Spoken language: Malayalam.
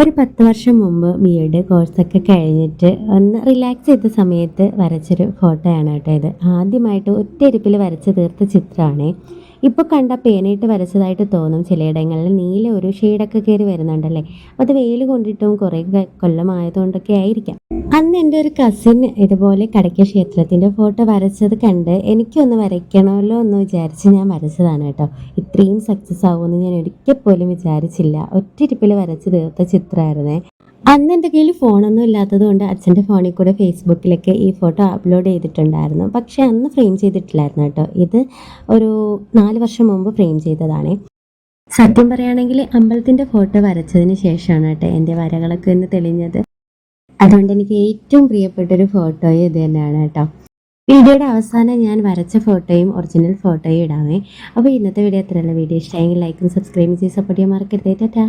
ഒരു 10 വർഷം മുമ്പ് ബി.എഡ് കോഴ്സൊക്കെ കഴിഞ്ഞിട്ട് ഒന്ന് റിലാക്സ് ചെയ്ത സമയത്ത് വരച്ചൊരു ഫോട്ടോയാണ് കേട്ടോ ഇത്. ആദ്യമായിട്ട് ഒറ്റയിരുപ്പിൽ വരച്ച് തീർത്ത ചിത്രമാണ്. ഇപ്പോൾ കണ്ട പേനയിട്ട് വരച്ചതായിട്ട് തോന്നും. ചിലയിടങ്ങളിൽ നീല ഒരു ഷെയ്ഡൊക്കെ കയറി വരുന്നുണ്ടല്ലേ. അപ്പോൾ അത് വെയിൽ കൊണ്ടിട്ടും കുറേ കൊല്ലമായതുകൊണ്ടൊക്കെ ആയിരിക്കാം. അന്ന് എൻ്റെ ഒരു കസിൻ ഇതുപോലെ കടയ്ക്ക ക്ഷേത്രത്തിൻ്റെ ഫോട്ടോ വരച്ചത് കണ്ട് എനിക്കൊന്ന് വരയ്ക്കണമല്ലോ എന്ന് വിചാരിച്ച് ഞാൻ വരച്ചതാണ് കേട്ടോ. ഇത്രയും സക്സസ് ആവുമെന്ന് ഞാൻ ഒരിക്കൽ പോലും വിചാരിച്ചില്ല. ഒറ്റയിരിപ്പിൽ വരച്ച് തീർത്ത ചിത്രമായിരുന്നേ. അന്ന് എൻ്റെ കയ്യിൽ ഫോണൊന്നും ഇല്ലാത്തത് കൊണ്ട് അച്ഛൻ്റെ ഫോണിൽ കൂടെ ഫേസ്ബുക്കിലൊക്കെ ഈ ഫോട്ടോ അപ്ലോഡ് ചെയ്തിട്ടുണ്ടായിരുന്നു. പക്ഷേ അന്ന് ഫ്രെയിം ചെയ്തിട്ടില്ലായിരുന്നു കേട്ടോ. ഇത് ഒരു 4 വർഷം മുമ്പ് ഫ്രെയിം ചെയ്തതാണേ. സത്യം പറയുകയാണെങ്കിൽ അമ്പലത്തിൻ്റെ ഫോട്ടോ വരച്ചതിന് ശേഷമാണ് കേട്ടോ എൻ്റെ വരകളൊക്കെ ഒന്ന് തെളിഞ്ഞത്. അതുകൊണ്ട് എനിക്ക് ഏറ്റവും പ്രിയപ്പെട്ടൊരു ഫോട്ടോയും ഇത് തന്നെയാണ് കേട്ടോ. വീഡിയോയുടെ അവസാനം ഞാൻ വരച്ച ഫോട്ടോയും ഒറിജിനൽ ഫോട്ടോയും ഇടാമേ. അപ്പോൾ ഇന്നത്തെ വീഡിയോ അത്രയുള്ള വീഡിയോ ഇഷ്ടമായെങ്കിൽ ലൈക്കും സബ്സ്ക്രൈബും ചെയ്ത് സപ്പോർട്ട് ചെയ്യാൻ മറക്കരുത്. ടാറ്റാ.